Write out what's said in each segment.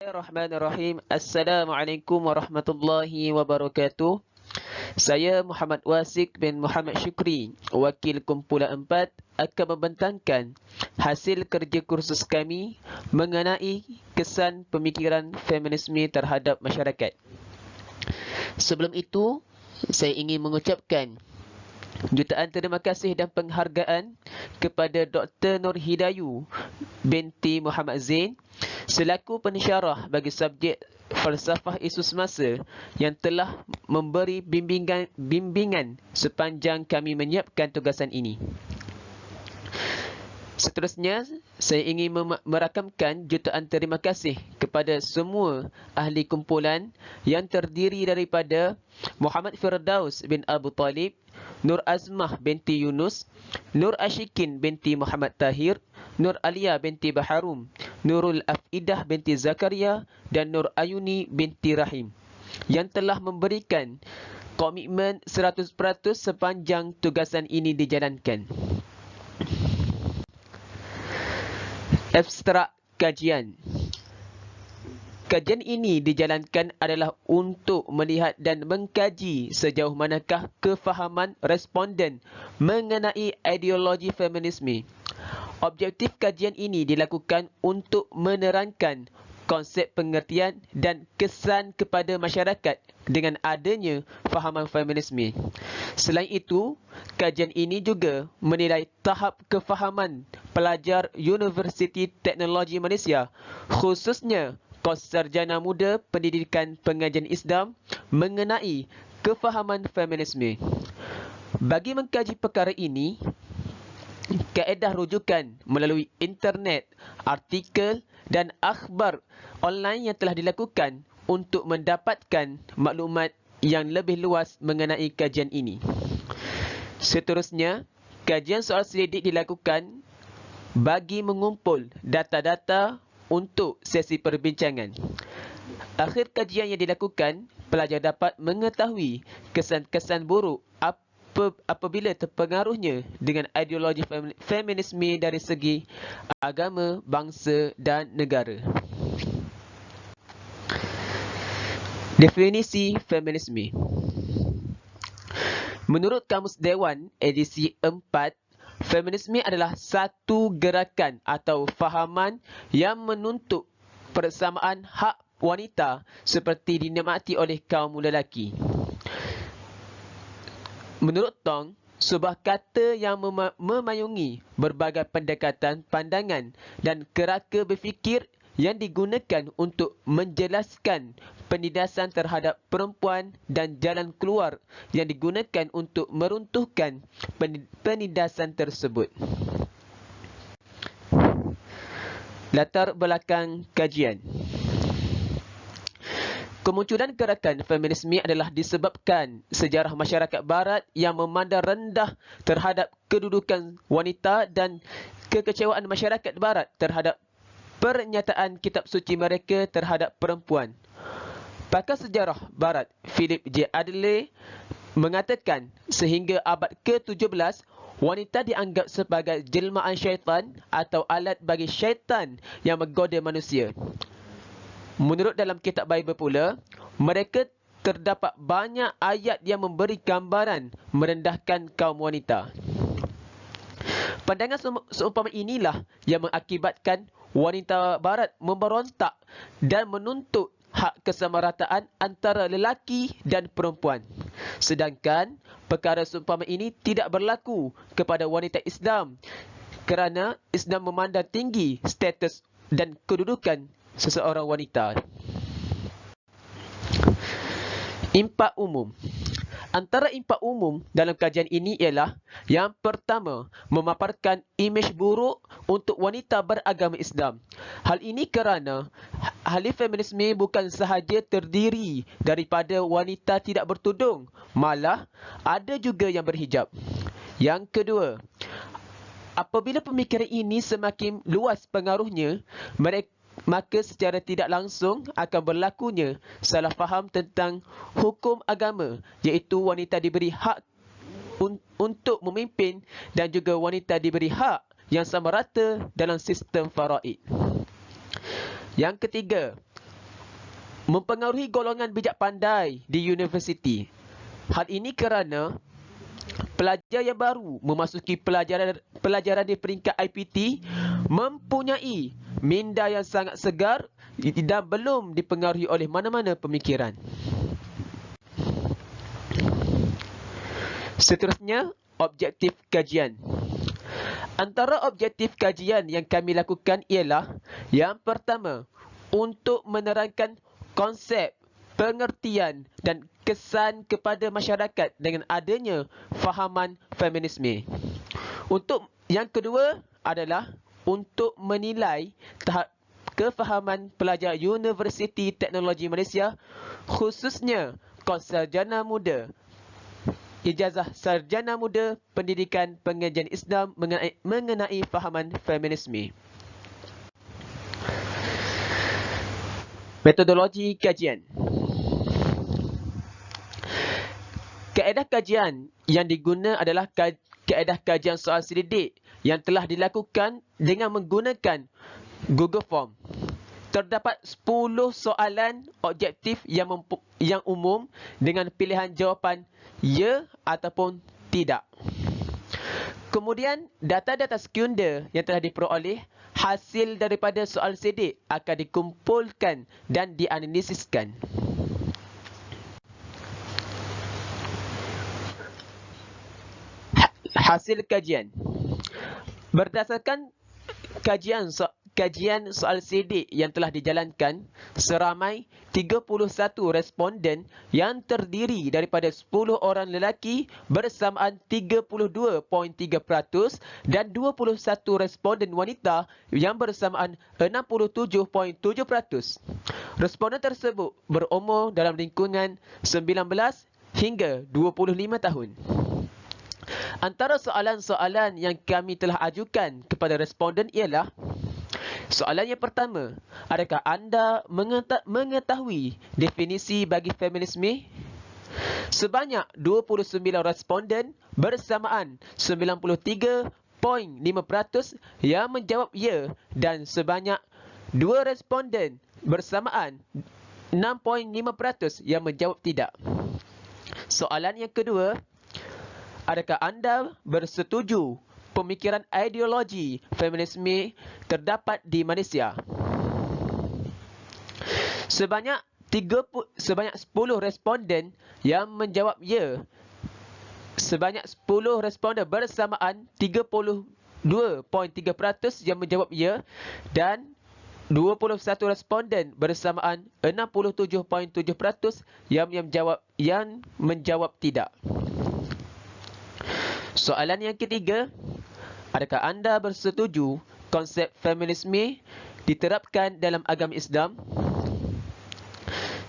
Bismillahirrahmanirrahim. Assalamualaikum warahmatullahi wabarakatuh. Saya Muhammad Wasik bin Muhammad Syukri, Wakil Kumpulan 4, akan membentangkan hasil kerja kursus kami mengenai kesan pemikiran feminisme terhadap masyarakat. Sebelum itu, saya ingin mengucapkan jutaan terima kasih dan penghargaan kepada Dr. Nur Hidayu binti Muhammad Zain selaku pensyarah bagi subjek falsafah isu semasa yang telah memberi bimbingan sepanjang kami menyiapkan tugasan ini. Seterusnya, saya ingin merakamkan jutaan terima kasih kepada semua ahli kumpulan yang terdiri daripada Muhammad Firdaus bin Abu Talib, Nur Azmah binti Yunus, Nur Ashikin binti Muhammad Tahir, Nur Alia binti Baharum, Nurul Afidah binti Zakaria, dan Nur Ayuni binti Rahim yang telah memberikan komitmen 100% sepanjang tugasan ini dijalankan. Abstrak kajian. Kajian ini dijalankan adalah untuk melihat dan mengkaji sejauh manakah kefahaman responden mengenai ideologi feminisme. Objektif kajian ini dilakukan untuk menerangkan konsep pengertian dan kesan kepada masyarakat dengan adanya fahaman feminisme. Selain itu, kajian ini juga menilai tahap kefahaman pelajar Universiti Teknologi Malaysia, khususnya kos sarjana muda pendidikan pengajian Islam mengenai kefahaman feminisme. Bagi mengkaji perkara ini, kaedah rujukan melalui internet, artikel dan akhbar online yang telah dilakukan untuk mendapatkan maklumat yang lebih luas mengenai kajian ini. Seterusnya, kajian soal selidik dilakukan bagi mengumpul data-data untuk sesi perbincangan. Akhir kajian yang dilakukan, pelajar dapat mengetahui kesan-kesan buruk apabila terpengaruhnya dengan ideologi feminisme dari segi agama, bangsa dan negara. Definisi feminisme. Menurut Kamus Dewan edisi 4, feminisme adalah satu gerakan atau fahaman yang menuntut persamaan hak wanita seperti dinikmati oleh kaum lelaki. Menurut Tong, sebuah kata yang memayungi berbagai pendekatan pandangan dan kerangka berfikir yang digunakan untuk menjelaskan penindasan terhadap perempuan dan jalan keluar yang digunakan untuk meruntuhkan penindasan tersebut. Latar belakang kajian. Kemunculan gerakan feminisme adalah disebabkan sejarah masyarakat barat yang memandang rendah terhadap kedudukan wanita dan kekecewaan masyarakat barat terhadap pernyataan kitab suci mereka terhadap perempuan. Pakar sejarah barat Philip J. Adler mengatakan sehingga abad ke-17, wanita dianggap sebagai jelmaan syaitan atau alat bagi syaitan yang menggoda manusia. Menurut dalam kitab Bible pula, mereka terdapat banyak ayat yang memberi gambaran merendahkan kaum wanita. Pandangan seumpama inilah yang mengakibatkan wanita barat memberontak dan menuntut hak kesamarataan antara lelaki dan perempuan. Sedangkan perkara seumpama ini tidak berlaku kepada wanita Islam kerana Islam memandang tinggi status dan kedudukan seseorang wanita. Impak umum. Antara impak umum dalam kajian ini ialah yang pertama, memaparkan imej buruk untuk wanita beragama Islam. Hal ini kerana ahli feminisme bukan sahaja terdiri daripada wanita tidak bertudung, malah ada juga yang berhijab. Yang kedua, apabila pemikiran ini semakin luas pengaruhnya, maka secara tidak langsung akan berlakunya salah faham tentang hukum agama, iaitu wanita diberi hak untuk memimpin dan juga wanita diberi hak yang sama rata dalam sistem faraid. Yang ketiga, mempengaruhi golongan bijak pandai di universiti. Hal ini kerana pelajar yang baru memasuki pelajaran di peringkat IPT mempunyai minda yang sangat segar dan belum dipengaruhi oleh mana-mana pemikiran. Seterusnya, objektif kajian. Antara objektif kajian yang kami lakukan ialah yang pertama, untuk menerangkan konsep, pengertian dan kesan kepada masyarakat dengan adanya fahaman feminisme. Untuk yang kedua adalah untuk menilai tahap kefahaman pelajar Universiti Teknologi Malaysia, khususnya kos sarjana muda, ijazah sarjana muda pendidikan pengajian Islam mengenai fahaman feminisme. Metodologi kajian. Kaedah kajian yang diguna adalah kaedah kajian soal selidik yang telah dilakukan dengan menggunakan Google Form. Terdapat 10 soalan objektif yang umum dengan pilihan jawapan ya ataupun tidak. Kemudian, data-data sekunder yang telah diperoleh hasil daripada soal selidik akan dikumpulkan dan dianalisiskan. Hasil kajian. Berdasarkan kajian soal selidik yang telah dijalankan, seramai 31 responden yang terdiri daripada 10 orang lelaki bersamaan 32.3% dan 21 responden wanita yang bersamaan 67.7%. Responden tersebut berumur dalam lingkungan 19 hingga 25 tahun. Antara soalan-soalan yang kami telah ajukan kepada responden ialah: soalan yang pertama, adakah anda mengetahui definisi bagi feminisme? Sebanyak 29 responden bersamaan 93.5% yang menjawab ya dan sebanyak 2 responden bersamaan 6.5% yang menjawab tidak. Soalan yang kedua, adakah anda bersetuju pemikiran ideologi feminisme terdapat di Malaysia? Sebanyak 10 responden yang menjawab ya. Sebanyak 10 responden bersamaan 32.3% yang menjawab ya dan 21 responden bersamaan 67.7% yang menjawab tidak. Soalan yang ketiga, adakah anda bersetuju konsep feminisme diterapkan dalam agama Islam?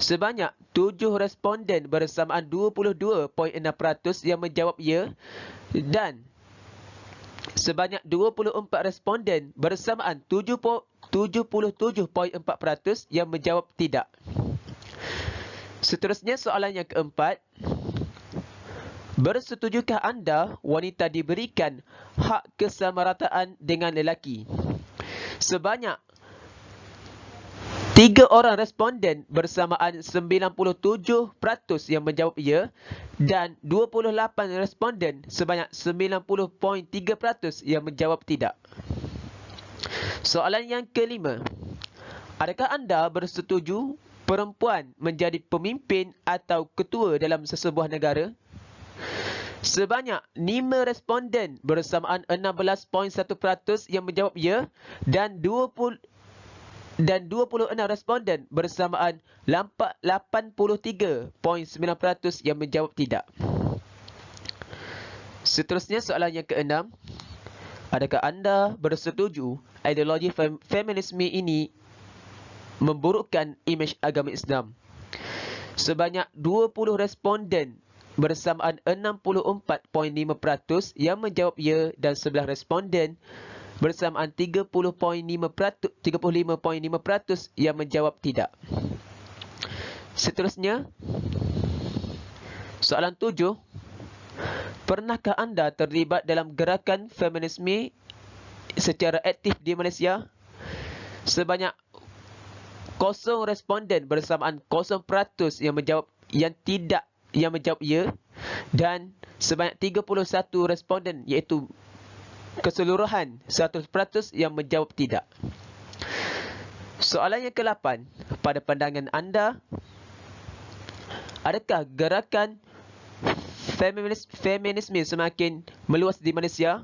Sebanyak 7 responden bersamaan 22.6% yang menjawab ya dan sebanyak 24 responden bersamaan 77.4% yang menjawab tidak. Seterusnya soalan yang keempat, bersetujukah anda wanita diberikan hak kesamarataan dengan lelaki? Sebanyak 3 orang responden bersamaan 97% yang menjawab ya dan 28 responden sebanyak 90.3% yang menjawab tidak. Soalan yang kelima, adakah anda bersetuju perempuan menjadi pemimpin atau ketua dalam sesebuah negara? Sebanyak 5 responden bersamaan 16.1% yang menjawab ya dan 26 responden bersamaan 83.9% yang menjawab tidak. Seterusnya soalan yang keenam, adakah anda bersetuju ideologi feminisme ini memburukkan imej agama Islam? Sebanyak 20 responden bersamaan 64.5% yang menjawab ya dan 11 responden bersamaan 35.5% yang menjawab tidak. Seterusnya, soalan 7. Pernahkah anda terlibat dalam gerakan feminisme secara aktif di Malaysia? Sebanyak kosong responden bersamaan 0% yang menjawab ya, dan sebanyak 31 responden iaitu keseluruhan 100% yang menjawab tidak. Soalan yang ke-8, pada pandangan anda, adakah gerakan feminisme semakin meluas di Malaysia?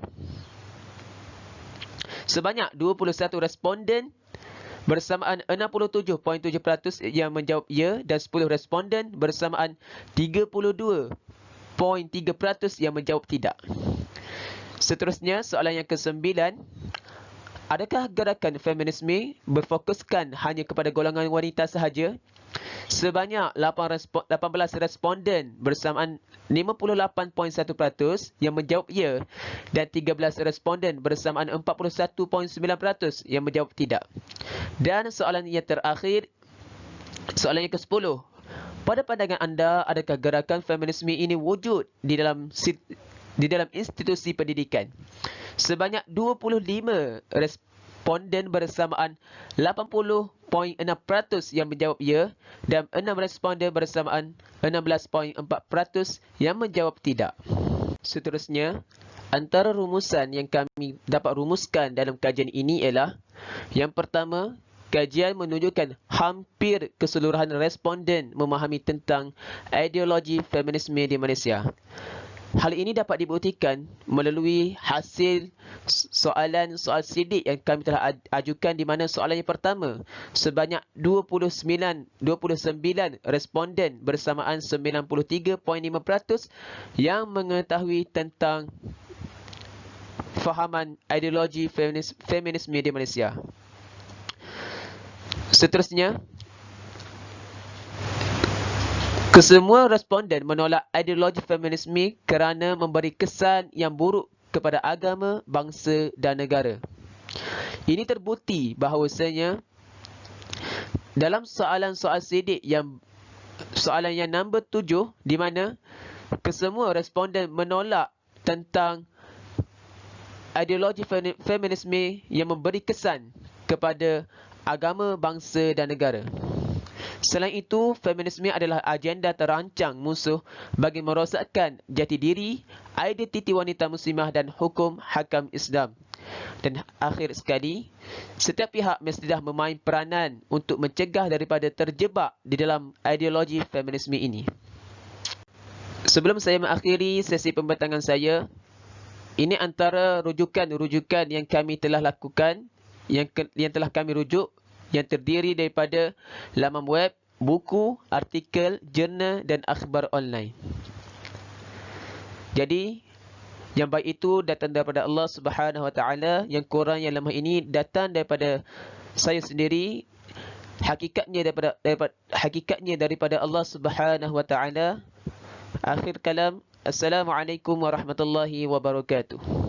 Sebanyak 21 responden bersamaan 67.7% yang menjawab ya, dan 10 responden bersamaan 32.3% yang menjawab tidak. Seterusnya, soalan yang ke-9, adakah gerakan feminisme berfokuskan hanya kepada golongan wanita sahaja? Sebanyak 18 responden bersamaan 58.1% yang menjawab ya, dan 13 responden bersamaan 41.9% yang menjawab tidak. Dan soalan yang terakhir, soalan yang ke-10, pada pandangan anda, adakah gerakan feminisme ini wujud di dalam institusi pendidikan? Sebanyak 25 responden bersamaan 80.6% yang menjawab ya, dan 6 responden bersamaan 16.4% yang menjawab tidak. Seterusnya, antara rumusan yang kami dapat rumuskan dalam kajian ini ialah, yang pertama, kajian menunjukkan hampir keseluruhan responden memahami tentang ideologi feminisme di Malaysia. Hal ini dapat dibuktikan melalui hasil soal sidik yang kami telah ajukan, di mana soalan yang pertama, sebanyak 29 responden bersamaan 93.5% yang mengetahui tentang fahaman ideologi feminisme di Malaysia. Seterusnya, kesemua responden menolak ideologi feminisme kerana memberi kesan yang buruk kepada agama, bangsa dan negara. Ini terbukti bahawasanya dalam soalan-soal sidik soalan yang nombor 7, di mana kesemua responden menolak tentang ideologi feminisme yang memberi kesan kepada agama, bangsa dan negara. Selain itu, feminisme adalah agenda terancang musuh bagi merosakkan jati diri, identiti wanita muslimah dan hukum hakam Islam. Dan akhir sekali, setiap pihak mestilah memain peranan untuk mencegah daripada terjebak di dalam ideologi feminisme ini. Sebelum saya mengakhiri sesi pembentangan saya, ini antara rujukan-rujukan yang kami telah lakukan, yang telah kami rujuk, yang terdiri daripada laman web, buku, artikel, jurnal dan akhbar online. Jadi, yang baik itu datang daripada Allah Subhanahu Wa Taala, yang kurang yang lemah ini datang daripada saya sendiri. Hakikatnya daripada Allah Subhanahu Wa Taala. Akhir kalam, Assalamualaikum warahmatullahi wabarakatuh.